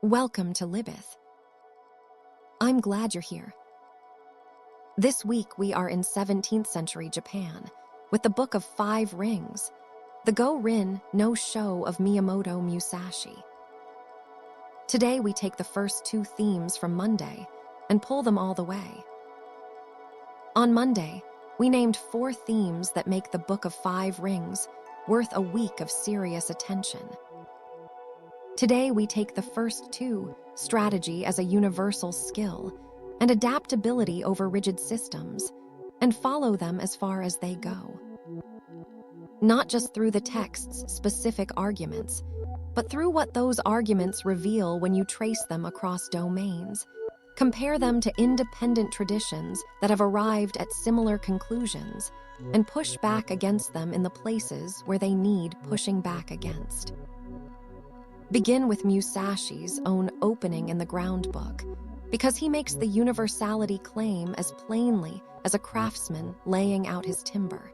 Welcome to Libeth. I'm glad you're here. This week we are in 17th century Japan with the Book of Five Rings, the Go-Rin no Sho of Miyamoto Musashi. Today we take the first two themes from Monday and pull them all the way. On Monday, we named 4 themes that make the Book of Five Rings worth a week of serious attention. Today we take the first 2, strategy as a universal skill and adaptability over rigid systems, and follow them as far as they go. Not just through the text's specific arguments, but through what those arguments reveal when you trace them across domains. Compare them to independent traditions that have arrived at similar conclusions, and push back against them in the places where they need pushing back against. Begin with Musashi's own opening in the Groundbook, because he makes the universality claim as plainly as a craftsman laying out his timber.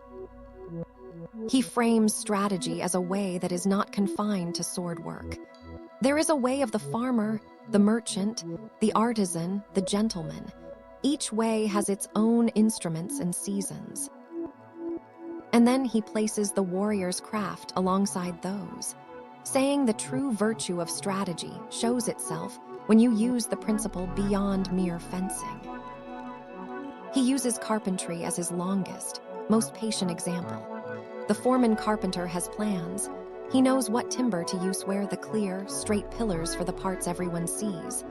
He frames strategy as a way that is not confined to sword work. There is a way of the farmer, the merchant, the artisan, the gentleman. Each way has its own instruments and seasons. And then he places the warrior's craft alongside those, saying the true virtue of strategy shows itself when you use the principle beyond mere fencing. He uses carpentry as his longest, most patient example. The foreman carpenter has plans. He knows what timber to use where, the clear, straight pillars for the parts everyone sees,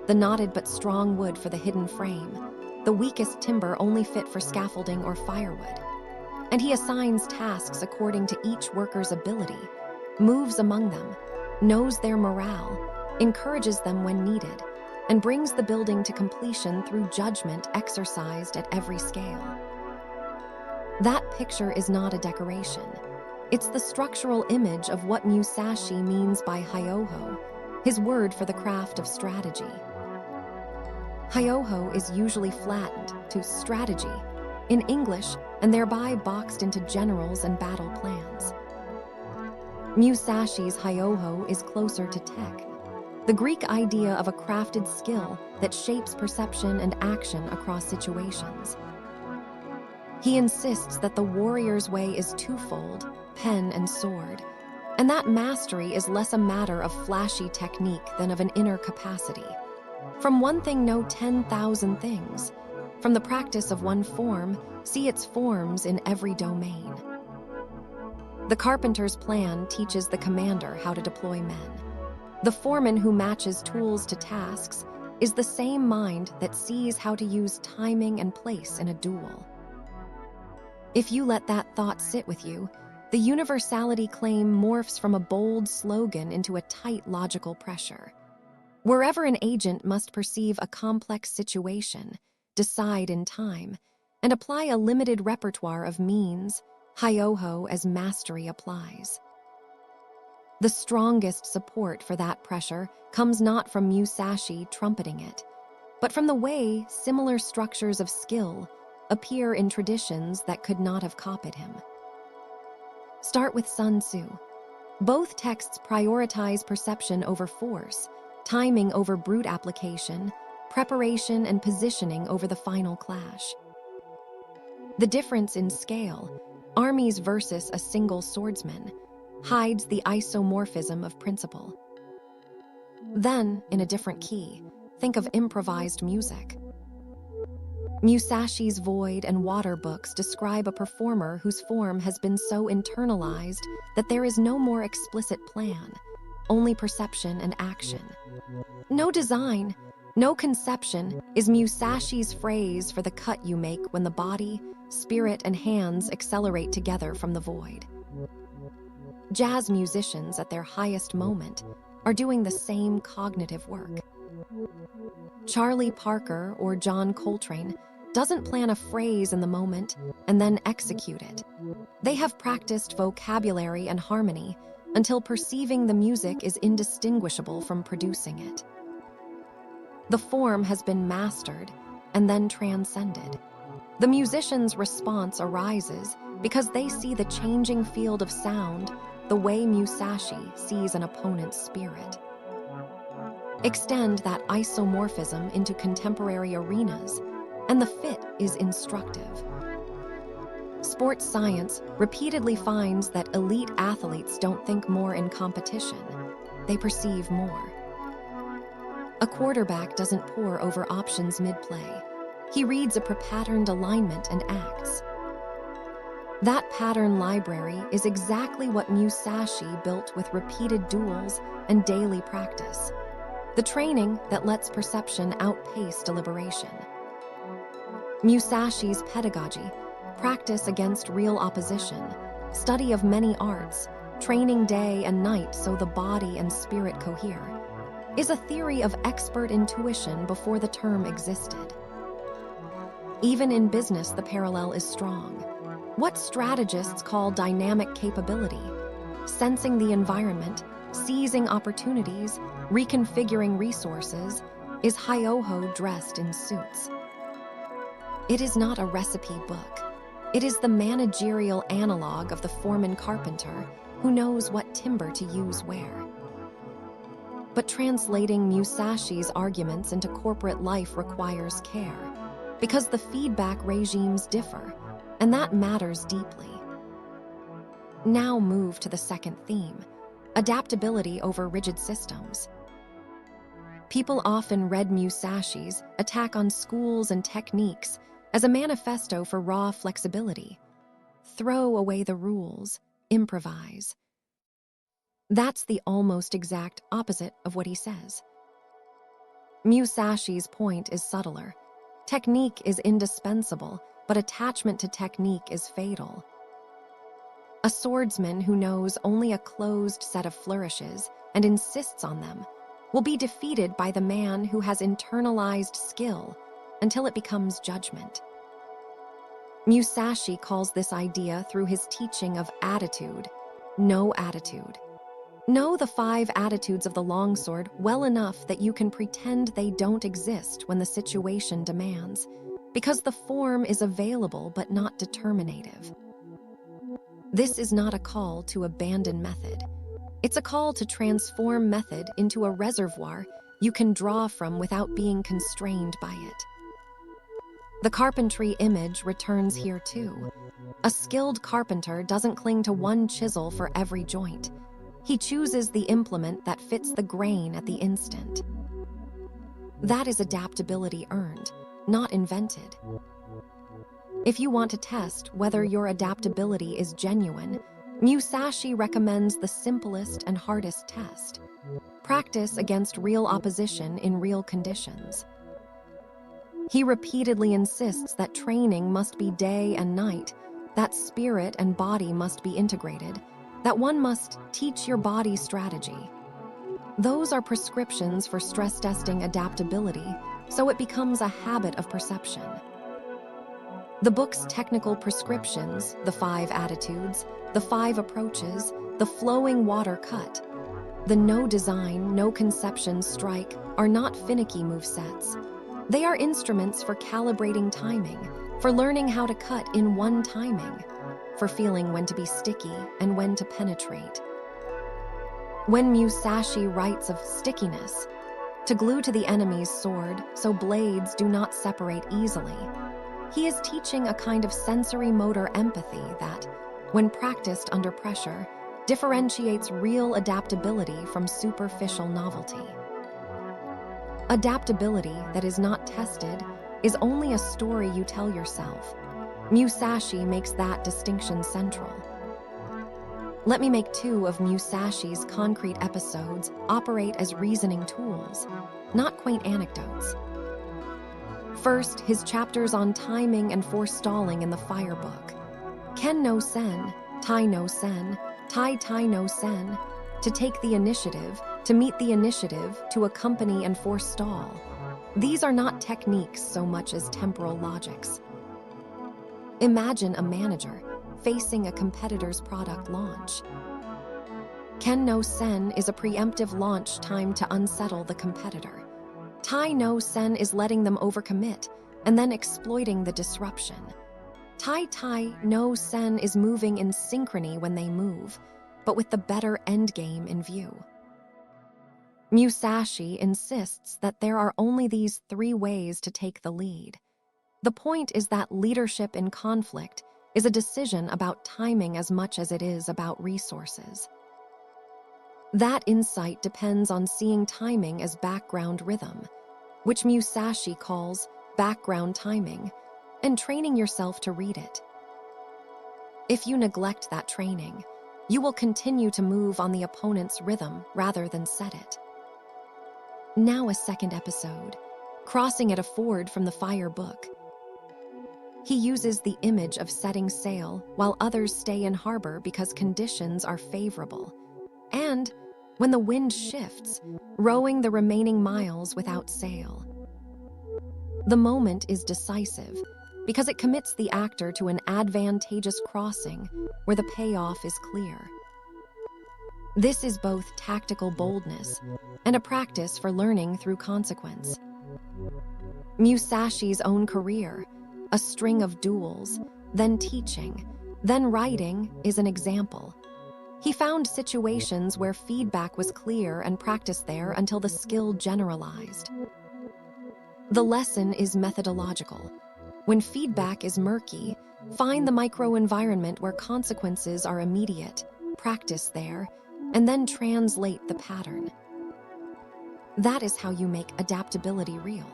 the knotted but strong wood for the hidden frame, the weakest timber only fit for scaffolding or firewood. And he assigns tasks according to each worker's ability, moves among them, knows their morale, encourages them when needed, and brings the building to completion through judgment exercised at every scale. That picture is not a decoration. It's the structural image of what Musashi means by hyoho, his word for the craft of strategy. Hyoho is usually flattened to strategy in English and thereby boxed into generals and battle plans. Musashi's hyoho is closer to tech, the Greek idea of a crafted skill that shapes perception and action across situations. He insists that the warrior's way is twofold, pen and sword, and that mastery is less a matter of flashy technique than of an inner capacity. From one thing know 10,000 things. From the practice of one form, see its forms in every domain. The carpenter's plan teaches the commander how to deploy men. The foreman who matches tools to tasks is the same mind that sees how to use timing and place in a duel. If you let that thought sit with you, the universality claim morphs from a bold slogan into a tight logical pressure. Wherever an agent must perceive a complex situation, decide in time, and apply a limited repertoire of means, hyoho as mastery applies. The strongest support for that pressure comes not from Musashi trumpeting it, but from the way similar structures of skill appear in traditions that could not have copied him. Start with Sun Tzu. Both texts prioritize perception over force, timing over brute application, preparation and positioning over the final clash. The difference in scale, armies versus a single swordsman, hides the isomorphism of principle. Then, in a different key, think of improvised music. Musashi's Void and Water books describe a performer whose form has been so internalized that there is no more explicit plan, only perception and action. No design, no conception is Musashi's phrase for the cut you make when the body, spirit, and hands accelerate together from the void. Jazz musicians at their highest moment are doing the same cognitive work. Charlie Parker or John Coltrane doesn't plan a phrase in the moment and then execute it. They have practiced vocabulary and harmony until perceiving the music is indistinguishable from producing it. The form has been mastered and then transcended. The musician's response arises because they see the changing field of sound the way Musashi sees an opponent's spirit. Extend that isomorphism into contemporary arenas, and the fit is instructive. Sports science repeatedly finds that elite athletes don't think more in competition, they perceive more. A quarterback doesn't pore over options mid-play. He reads a pre-patterned alignment and acts. That pattern library is exactly what Musashi built with repeated duels and daily practice. The training that lets perception outpace deliberation. Musashi's pedagogy, practice against real opposition, study of many arts, training day and night so the body and spirit cohere, is a theory of expert intuition before the term existed. Even in business, the parallel is strong. What strategists call dynamic capability, sensing the environment, seizing opportunities, reconfiguring resources, is hyoho dressed in suits. It is not a recipe book. It is the managerial analog of the foreman carpenter who knows what timber to use where. But translating Musashi's arguments into corporate life requires care, because the feedback regimes differ, and that matters deeply. Now move to the second theme, adaptability over rigid systems. People often read Musashi's attack on schools and techniques as a manifesto for raw flexibility. Throw away the rules, improvise. That's the almost exact opposite of what he says. Musashi's point is subtler. Technique is indispensable, but attachment to technique is fatal. A swordsman who knows only a closed set of flourishes and insists on them will be defeated by the man who has internalized skill until it becomes judgment. Musashi calls this idea through his teaching of attitude, no attitude. Know the 5 attitudes of the longsword well enough that you can pretend they don't exist when the situation demands, because the form is available but not determinative. This is not a call to abandon method. It's a call to transform method into a reservoir you can draw from without being constrained by it. The carpentry image returns here too. A skilled carpenter doesn't cling to one chisel for every joint. He chooses the implement that fits the grain at the instant. That is adaptability earned, not invented. If you want to test whether your adaptability is genuine, Musashi recommends the simplest and hardest test. Practice against real opposition in real conditions. He repeatedly insists that training must be day and night, that spirit and body must be integrated, that one must teach your body strategy. Those are prescriptions for stress testing adaptability, so it becomes a habit of perception. The book's technical prescriptions, the 5 attitudes, the 5 approaches, the flowing water cut, the no design, no conception strike are not finicky movesets. They are instruments for calibrating timing, for learning how to cut in one timing, for feeling when to be sticky and when to penetrate. When Musashi writes of stickiness, to glue to the enemy's sword so blades do not separate easily, he is teaching a kind of sensory motor empathy that, when practiced under pressure, differentiates real adaptability from superficial novelty. Adaptability that is not tested is only a story you tell yourself. Musashi makes that distinction central. Let me make 2 of Musashi's concrete episodes operate as reasoning tools, not quaint anecdotes. First, his chapters on timing and forestalling in the Fire Book. Ken no sen, tai no sen, tai no sen, to take the initiative, to meet the initiative, to accompany and forestall. These are not techniques so much as temporal logics. Imagine a manager facing a competitor's product launch. Ken no sen is a preemptive launch time to unsettle the competitor. Tai no sen is letting them overcommit and then exploiting the disruption. Tai no sen is moving in synchrony when they move, but with the better endgame in view. Musashi insists that there are only these 3 ways to take the lead. The point is that leadership in conflict is a decision about timing as much as it is about resources. That insight depends on seeing timing as background rhythm, which Musashi calls background timing, and training yourself to read it. If you neglect that training, you will continue to move on the opponent's rhythm rather than set it. Now a second episode, crossing at a ford from the Fire book. He uses the image of setting sail while others stay in harbor because conditions are favorable. And, when the wind shifts, rowing the remaining miles without sail. The moment is decisive because it commits the actor to an advantageous crossing where the payoff is clear. This is both tactical boldness and a practice for learning through consequence. Musashi's own career, a string of duels, then teaching, then writing, is an example. He found situations where feedback was clear and practiced there until the skill generalized. The lesson is methodological. When feedback is murky, find the microenvironment where consequences are immediate, practice there, and then translate the pattern. That is how you make adaptability real.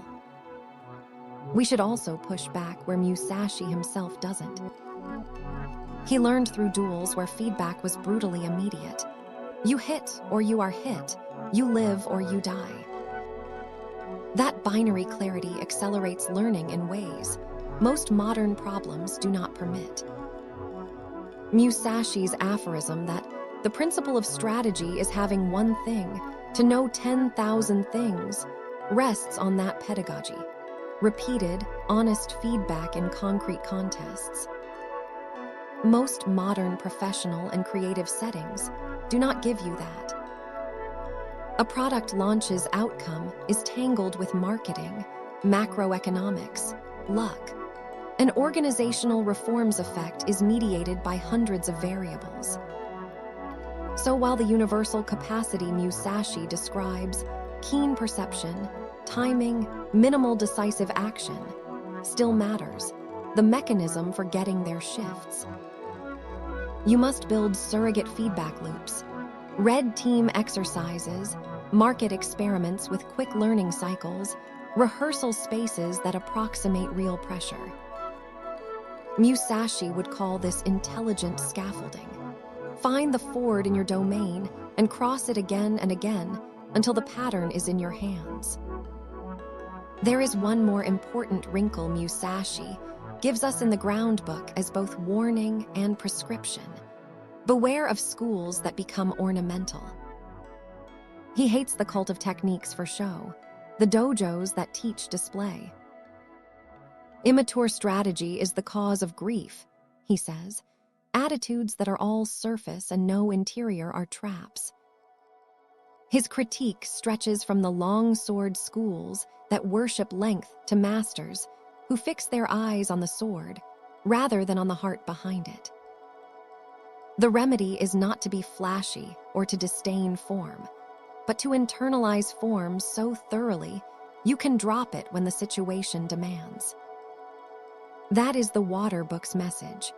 We should also push back where Musashi himself doesn't. He learned through duels where feedback was brutally immediate. You hit or you are hit, you live or you die. That binary clarity accelerates learning in ways most modern problems do not permit. Musashi's aphorism that the principle of strategy is having one thing to know 10,000 things rests on that pedagogy. Repeated, honest feedback in concrete contests. Most modern professional and creative settings do not give you that. A product launch's outcome is tangled with marketing, macroeconomics, luck. An organizational reforms effect is mediated by hundreds of variables. So while the universal capacity Musashi describes, keen perception, timing, minimal decisive action, still matters, the mechanism for getting there shifts. You must build surrogate feedback loops, red team exercises, market experiments with quick learning cycles, rehearsal spaces that approximate real pressure. Musashi would call this intelligent scaffolding. Find the ford in your domain and cross it again and again until the pattern is in your hands. There is one more important wrinkle Musashi gives us in the ground book as both warning and prescription. Beware of schools that become ornamental. He hates the cult of techniques for show, the dojos that teach display. Immature strategy is the cause of grief, he says. Attitudes that are all surface and no interior are traps. His critique stretches from the long-sword schools that worship length to masters who fix their eyes on the sword rather than on the heart behind it. The remedy is not to be flashy or to disdain form, but to internalize form so thoroughly you can drop it when the situation demands. That is the water book's message.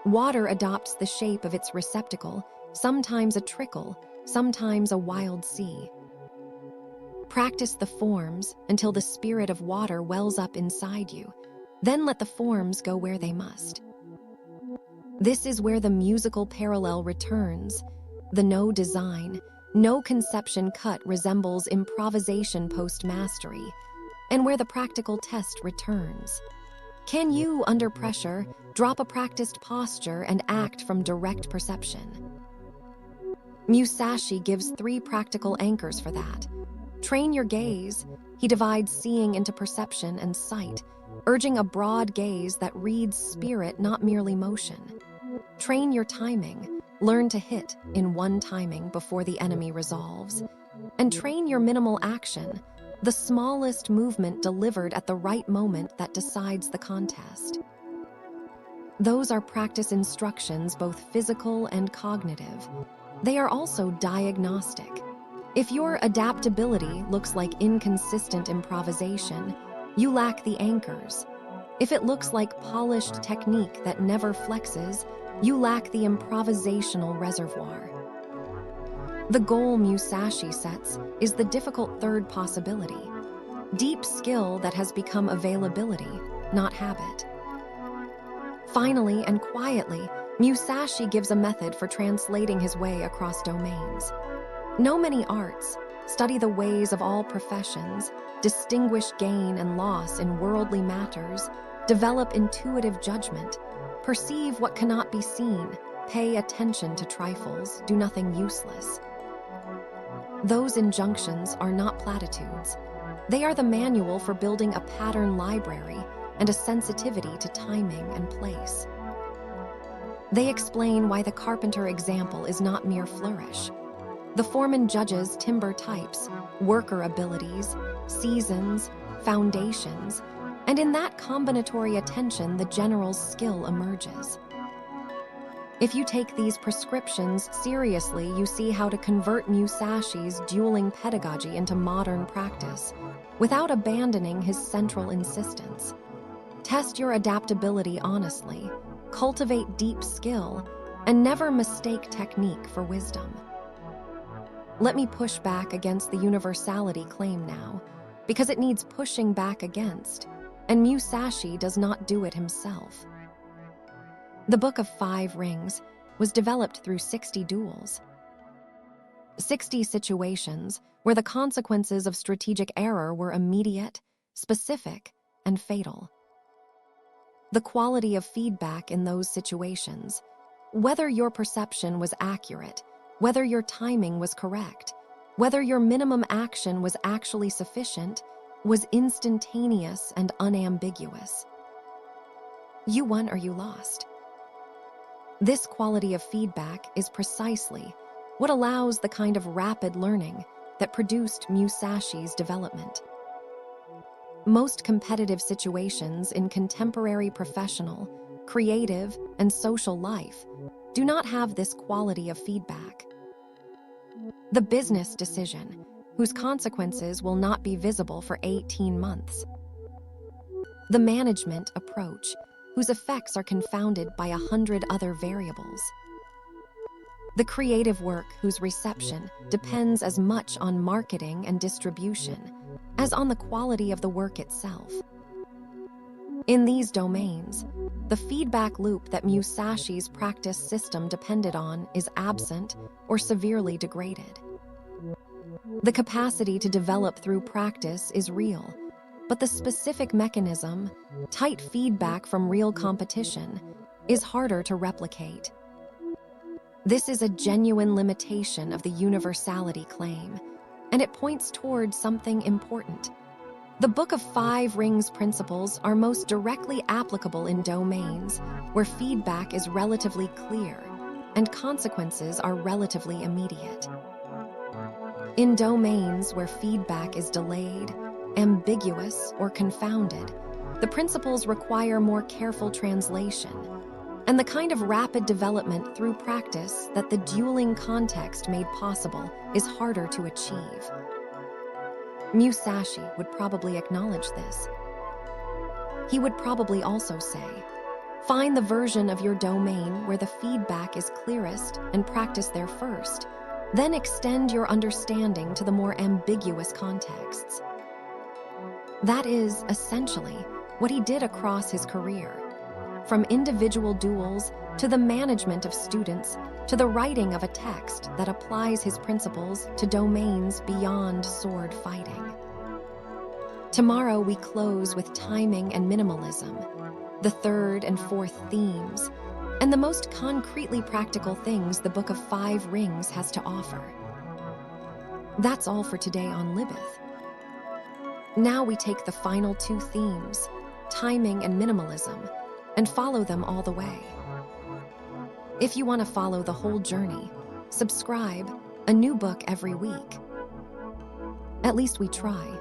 Water adopts the shape of its receptacle, sometimes a trickle, sometimes a wild sea. Practice the forms until the spirit of water wells up inside you, then let the forms go where they must. This is where the musical parallel returns. The no design, no conception cut resembles improvisation post-mastery, and where the practical test returns. Can you, under pressure, drop a practiced posture and act from direct perception? Musashi gives 3 practical anchors for that. Train your gaze. He divides seeing into perception and sight, urging a broad gaze that reads spirit, not merely motion. Train your timing. Learn to hit in one timing before the enemy resolves. And train your minimal action, the smallest movement delivered at the right moment that decides the contest. Those are practice instructions, both physical and cognitive. They are also diagnostic. If your adaptability looks like inconsistent improvisation, you lack the anchors. If it looks like polished technique that never flexes, you lack the improvisational reservoir. The goal Musashi sets is the difficult third possibility, deep skill that has become availability, not habit. Finally and quietly, Musashi gives a method for translating his way across domains. Know many arts, study the ways of all professions, distinguish gain and loss in worldly matters, develop intuitive judgment, perceive what cannot be seen, pay attention to trifles, do nothing useless. Those injunctions are not platitudes. They are the manual for building a pattern library and a sensitivity to timing and place. They explain why the carpenter example is not mere flourish. The foreman judges timber types, worker abilities, seasons, foundations, and in that combinatory attention, the general's skill emerges. If you take these prescriptions seriously, you see how to convert Musashi's dueling pedagogy into modern practice without abandoning his central insistence. Test your adaptability honestly, cultivate deep skill, and never mistake technique for wisdom. Let me push back against the universality claim now, because it needs pushing back against, and Musashi does not do it himself. The Book of 5 Rings was developed through 60 duels. 60 situations where the consequences of strategic error were immediate, specific, and fatal. The quality of feedback in those situations, whether your perception was accurate, whether your timing was correct, whether your minimum action was actually sufficient, was instantaneous and unambiguous. You won or you lost. This quality of feedback is precisely what allows the kind of rapid learning that produced Musashi's development. Most competitive situations in contemporary professional, creative, and social life do not have this quality of feedback. The business decision, whose consequences will not be visible for 18 months. The management approach, whose effects are confounded by 100 other variables. The creative work whose reception depends as much on marketing and distribution as on the quality of the work itself. In these domains, the feedback loop that Musashi's practice system depended on is absent or severely degraded. The capacity to develop through practice is real, but the specific mechanism, tight feedback from real competition, is harder to replicate. This is a genuine limitation of the universality claim, and it points toward something important. The Book of 5 Rings principles are most directly applicable in domains where feedback is relatively clear and consequences are relatively immediate. In domains where feedback is delayed, ambiguous, or confounded, the principles require more careful translation, and the kind of rapid development through practice that the dueling context made possible is harder to achieve. Musashi would probably acknowledge this. He would probably also say, find the version of your domain where the feedback is clearest and practice there first, then extend your understanding to the more ambiguous contexts. That is, essentially, what he did across his career. From individual duels to the management of students to the writing of a text that applies his principles to domains beyond sword fighting. Tomorrow we close with timing and minimalism, the third and fourth themes, and the most concretely practical things the Book of 5 Rings has to offer. That's all for today on Libeth. Now we take the final 2 themes, timing and minimalism, and follow them all the way. If you want to follow the whole journey, subscribe, a new book every week. At least we try.